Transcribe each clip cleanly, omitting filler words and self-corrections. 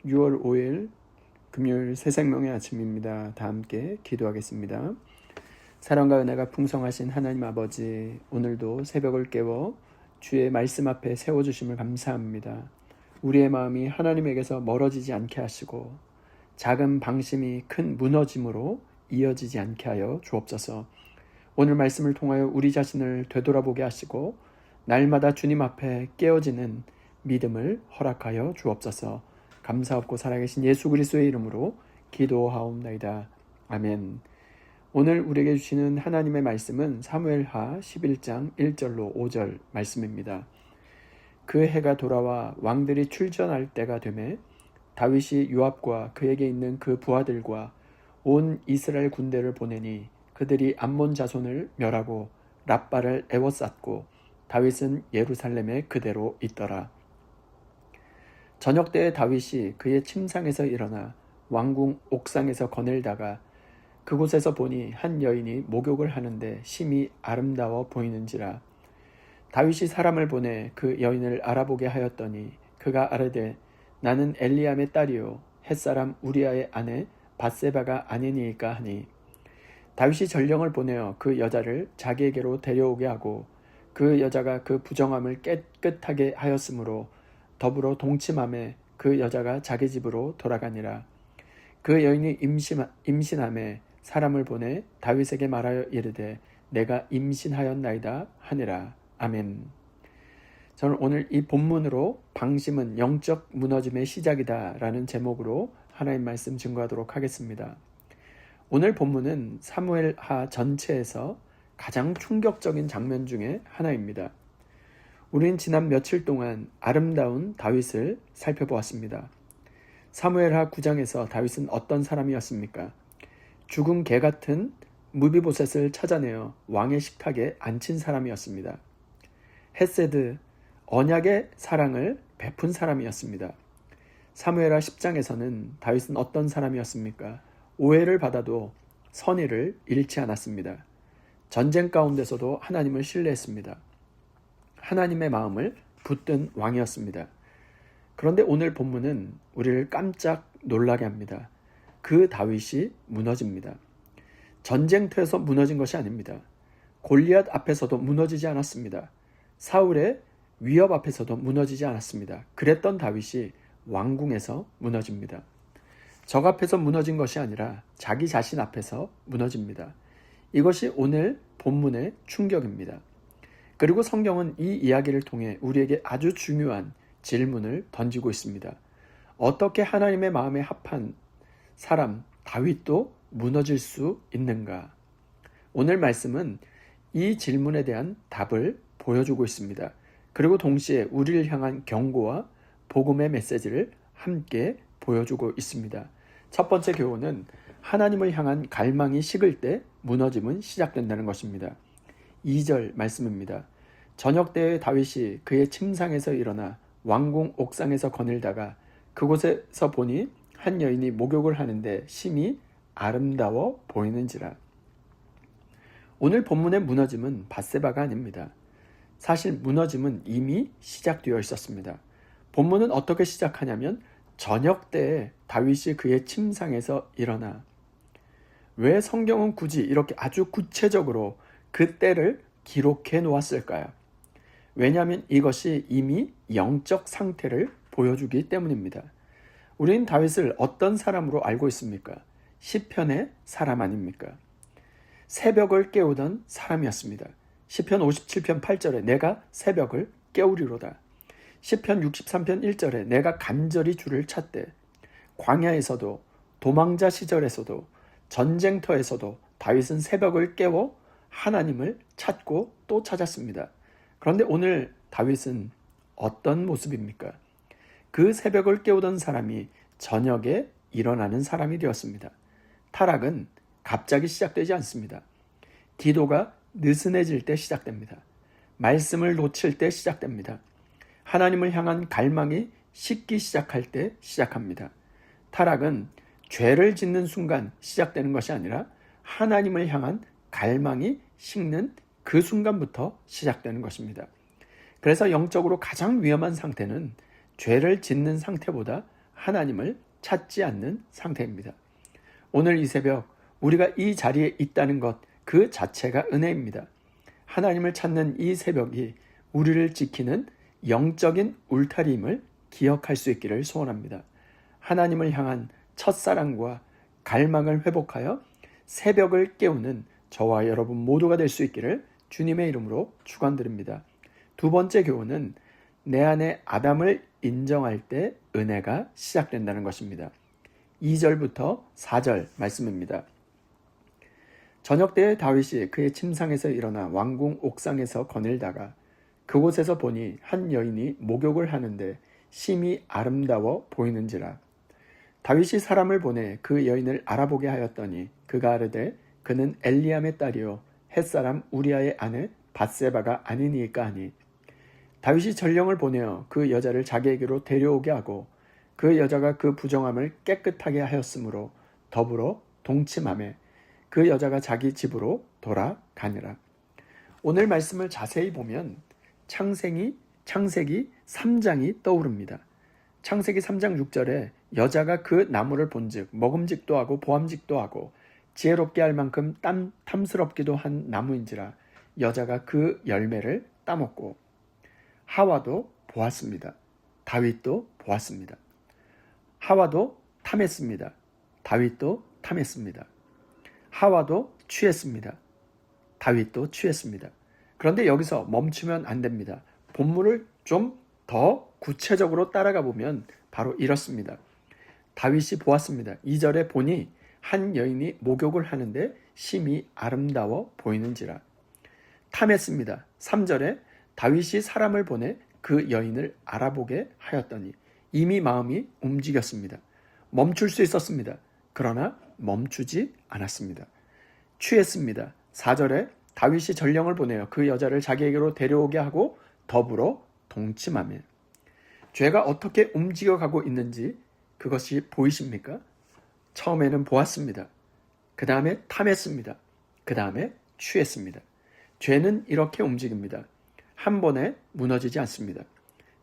6월 5일 금요일 새생명의 아침입니다. 다 함께 기도하겠습니다. 사랑과 은혜가 풍성하신 하나님 아버지, 오늘도 새벽을 깨워 주의 말씀 앞에 세워주심을 감사합니다. 우리의 마음이 하나님에게서 멀어지지 않게 하시고 작은 방심이 큰 무너짐으로 이어지지 않게 하여 주옵소서. 오늘 말씀을 통하여 우리 자신을 되돌아보게 하시고 날마다 주님 앞에 깨어지는 믿음을 허락하여 주옵소서. 감사없고 살아계신 예수 그리스도의 이름으로 기도하옵나이다. 아멘. 오늘 우리에게 주시는 하나님의 말씀은 사무엘하 11장 1절로 5절 말씀입니다. 그 해가 돌아와 왕들이 출전할 때가 되매 다윗이 요압과 그에게 있는 그 부하들과 온 이스라엘 군대를 보내니 그들이 암몬 자손을 멸하고 랍바를 에워쌌고 다윗은 예루살렘에 그대로 있더라. 저녁 때에 다윗이 그의 침상에서 일어나 왕궁 옥상에서 거닐다가 그곳에서 보니 한 여인이 목욕을 하는데 심히 아름다워 보이는지라. 다윗이 사람을 보내 그 여인을 알아보게 하였더니 그가 아뢰되 나는 엘리암의 딸이요 햇사람 우리아의 아내 밧세바가 아니니이까 하니, 다윗이 전령을 보내어 그 여자를 자기에게로 데려오게 하고 그 여자가 그 부정함을 깨끗하게 하였으므로 더불어 동침함에 그 여자가 자기 집으로 돌아가니라. 그 여인이 임신함에 사람을 보내 다윗에게 말하여 이르되 내가 임신하였나이다 하니라. 아멘. 저는 오늘 이 본문으로 방심은 영적 무너짐의 시작이다 라는 제목으로 하나님 말씀 증거하도록 하겠습니다. 오늘 본문은 사무엘하 전체에서 가장 충격적인 장면 중에 하나입니다. 우리는 지난 며칠 동안 아름다운 다윗을 살펴보았습니다. 사무엘하 9장에서 다윗은 어떤 사람이었습니까? 죽은 개 같은 무비보셋을 찾아내어 왕의 식탁에 앉힌 사람이었습니다. 헤세드, 언약의 사랑을 베푼 사람이었습니다. 사무엘하 10장에서는 다윗은 어떤 사람이었습니까? 오해를 받아도 선의를 잃지 않았습니다. 전쟁 가운데서도 하나님을 신뢰했습니다. 하나님의 마음을 붙든 왕이었습니다. 그런데 오늘 본문은 우리를 깜짝 놀라게 합니다. 그 다윗이 무너집니다. 전쟁터에서 무너진 것이 아닙니다. 골리앗 앞에서도 무너지지 않았습니다. 사울의 위협 앞에서도 무너지지 않았습니다. 그랬던 다윗이 왕궁에서 무너집니다. 적 앞에서 무너진 것이 아니라 자기 자신 앞에서 무너집니다. 이것이 오늘 본문의 충격입니다. 그리고 성경은 이 이야기를 통해 우리에게 아주 중요한 질문을 던지고 있습니다. 어떻게 하나님의 마음에 합한 사람 다윗도 무너질 수 있는가? 오늘 말씀은 이 질문에 대한 답을 보여주고 있습니다. 그리고 동시에 우리를 향한 경고와 복음의 메시지를 함께 보여주고 있습니다. 첫 번째 교훈은 하나님을 향한 갈망이 식을 때 무너짐은 시작된다는 것입니다. 2절 말씀입니다. 저녁 때에 다윗이 그의 침상에서 일어나 왕궁 옥상에서 거닐다가 그곳에서 보니 한 여인이 목욕을 하는데 심히 아름다워 보이는지라. 오늘 본문의 무너짐은 밧세바가 아닙니다. 사실 무너짐은 이미 시작되어 있었습니다. 본문은 어떻게 시작하냐면 저녁 때에 다윗이 그의 침상에서 일어나. 왜 성경은 굳이 이렇게 아주 구체적으로 그 때를 기록해 놓았을까요? 왜냐하면 이것이 이미 영적 상태를 보여주기 때문입니다. 우리는 다윗을 어떤 사람으로 알고 있습니까? 시편의 사람 아닙니까? 새벽을 깨우던 사람이었습니다. 시편 57편 8절에 내가 새벽을 깨우리로다. 시편 63편 1절에 내가 간절히 주를 찾되. 광야에서도 도망자 시절에서도 전쟁터에서도 다윗은 새벽을 깨워 하나님을 찾고 또 찾았습니다. 그런데 오늘 다윗은 어떤 모습입니까? 그 새벽을 깨우던 사람이 저녁에 일어나는 사람이 되었습니다. 타락은 갑자기 시작되지 않습니다. 기도가 느슨해질 때 시작됩니다. 말씀을 놓칠 때 시작됩니다. 하나님을 향한 갈망이 식기 시작할 때 시작합니다. 타락은 죄를 짓는 순간 시작되는 것이 아니라 하나님을 향한 갈망이 식는 그 순간부터 시작되는 것입니다. 그래서 영적으로 가장 위험한 상태는 죄를 짓는 상태보다 하나님을 찾지 않는 상태입니다. 오늘 이 새벽 우리가 이 자리에 있다는 것 그 자체가 은혜입니다. 하나님을 찾는 이 새벽이 우리를 지키는 영적인 울타리임을 기억할 수 있기를 소원합니다. 하나님을 향한 첫사랑과 갈망을 회복하여 새벽을 깨우는 저와 여러분 모두가 될 수 있기를 주님의 이름으로 축원드립니다. 두 번째 교훈은 내 안에 아담을 인정할 때 은혜가 시작된다는 것입니다. 2절부터 4절 말씀입니다. 저녁 때에 다윗이 그의 침상에서 일어나 왕궁 옥상에서 거닐다가 그곳에서 보니 한 여인이 목욕을 하는데 심히 아름다워 보이는지라. 다윗이 사람을 보내 그 여인을 알아보게 하였더니 그가 아르되 그는 엘리암의 딸이요 햇사람 우리아의 아내 밧세바가 아니니까 하니, 다윗이 전령을 보내어 그 여자를 자기에게로 데려오게 하고 그 여자가 그 부정함을 깨끗하게 하였으므로 더불어 동침하매 그 여자가 자기 집으로 돌아가니라. 오늘 말씀을 자세히 보면 창세기 3장이 떠오릅니다. 창세기 3장 6절에 여자가 그 나무를 본즉 먹음직도 하고 보암직도 하고 지혜롭게 할 만큼 탐스럽기도 한 나무인지라 여자가 그 열매를 따먹고, 하와도 보았습니다. 다윗도 보았습니다. 하와도 탐했습니다. 다윗도 탐했습니다. 하와도 취했습니다. 다윗도 취했습니다. 그런데 여기서 멈추면 안 됩니다. 본문을 좀 더 구체적으로 따라가 보면 바로 이렇습니다. 다윗이 보았습니다. 2절에 보니 한 여인이 목욕을 하는데 심히 아름다워 보이는지라. 탐했습니다. 3절에 다윗이 사람을 보내 그 여인을 알아보게 하였더니, 이미 마음이 움직였습니다. 멈출 수 있었습니다. 그러나 멈추지 않았습니다. 취했습니다. 4절에 다윗이 전령을 보내어 그 여자를 자기에게로 데려오게 하고 더불어 동침하며. 죄가 어떻게 움직여가고 있는지 그것이 보이십니까? 처음에는 보았습니다. 그 다음에 탐했습니다. 그 다음에 취했습니다. 죄는 이렇게 움직입니다. 한 번에 무너지지 않습니다.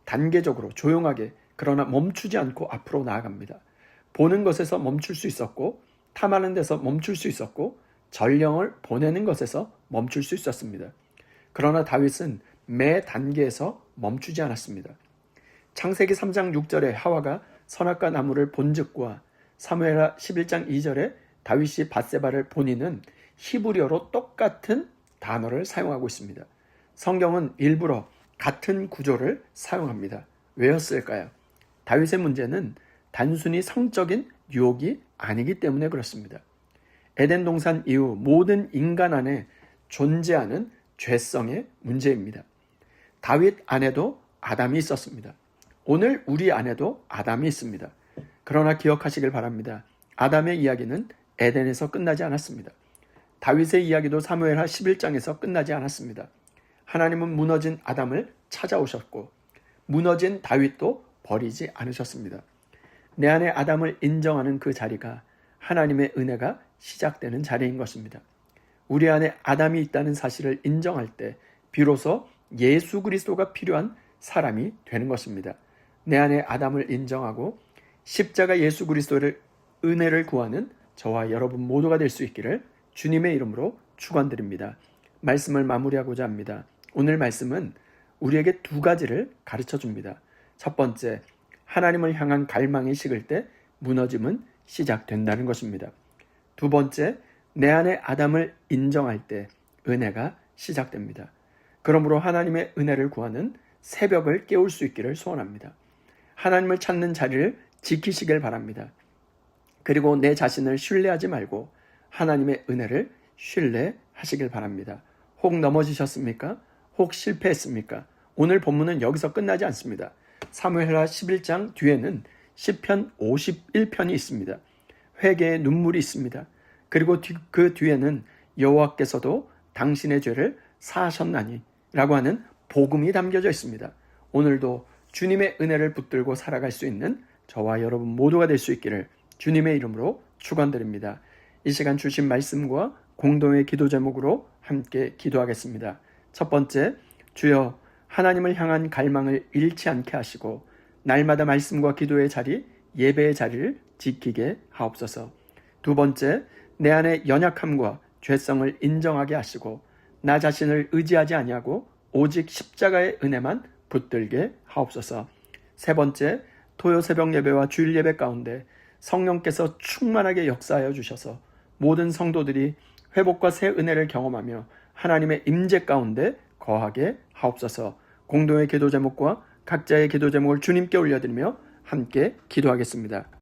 단계적으로 조용하게, 그러나 멈추지 않고 앞으로 나아갑니다. 보는 것에서 멈출 수 있었고, 탐하는 데서 멈출 수 있었고, 전령을 보내는 것에서 멈출 수 있었습니다. 그러나 다윗은 매 단계에서 멈추지 않았습니다. 창세기 3장 6절에 하와가 선악과 나무를 본즉과 사무엘하 11장 2절에 다윗이 밧세바를 보니는 히브리어로 똑같은 단어를 사용하고 있습니다. 성경은 일부러 같은 구조를 사용합니다. 왜였을까요? 다윗의 문제는 단순히 성적인 유혹이 아니기 때문에 그렇습니다. 에덴 동산 이후 모든 인간 안에 존재하는 죄성의 문제입니다. 다윗 안에도 아담이 있었습니다. 오늘 우리 안에도 아담이 있습니다. 그러나 기억하시길 바랍니다. 아담의 이야기는 에덴에서 끝나지 않았습니다. 다윗의 이야기도 사무엘하 11장에서 끝나지 않았습니다. 하나님은 무너진 아담을 찾아오셨고 무너진 다윗도 버리지 않으셨습니다. 내 안에 아담을 인정하는 그 자리가 하나님의 은혜가 시작되는 자리인 것입니다. 우리 안에 아담이 있다는 사실을 인정할 때 비로소 예수 그리스도가 필요한 사람이 되는 것입니다. 내 안에 아담을 인정하고 십자가 예수 그리스도를 은혜를 구하는 저와 여러분 모두가 될 수 있기를 주님의 이름으로 축원드립니다. 말씀을 마무리하고자 합니다. 오늘 말씀은 우리에게 두 가지를 가르쳐 줍니다. 첫 번째, 하나님을 향한 갈망이 식을 때 무너짐은 시작된다는 것입니다. 두 번째, 내 안에 아담을 인정할 때 은혜가 시작됩니다. 그러므로 하나님의 은혜를 구하는 새벽을 깨울 수 있기를 소원합니다. 하나님을 찾는 자리를 지키시길 바랍니다. 그리고 내 자신을 신뢰하지 말고 하나님의 은혜를 신뢰하시길 바랍니다. 혹 넘어지셨습니까? 혹 실패했습니까? 오늘 본문은 여기서 끝나지 않습니다. 사무엘하 11장 뒤에는 시편 51편이 있습니다. 회개의 눈물이 있습니다. 그리고 그 뒤에는 여호와께서도 당신의 죄를 사하셨나니 라고 하는 복음이 담겨져 있습니다. 오늘도 주님의 은혜를 붙들고 살아갈 수 있는 저와 여러분 모두가 될 수 있기를 주님의 이름으로 축원드립니다. 이 시간 주신 말씀과 공동의 기도 제목으로 함께 기도하겠습니다. 첫 번째, 주여 하나님을 향한 갈망을 잃지 않게 하시고 날마다 말씀과 기도의 자리 예배의 자리를 지키게 하옵소서. 두 번째, 내 안의 연약함과 죄성을 인정하게 하시고 나 자신을 의지하지 아니하고 오직 십자가의 은혜만 붙들게 하옵소서. 세 번째, 토요 새벽 예배와 주일 예배 가운데 성령께서 충만하게 역사하여 주셔서 모든 성도들이 회복과 새 은혜를 경험하며 하나님의 임재 가운데 거하게 하옵소서. 공동의 기도 제목과 각자의 기도 제목을 주님께 올려드리며 함께 기도하겠습니다.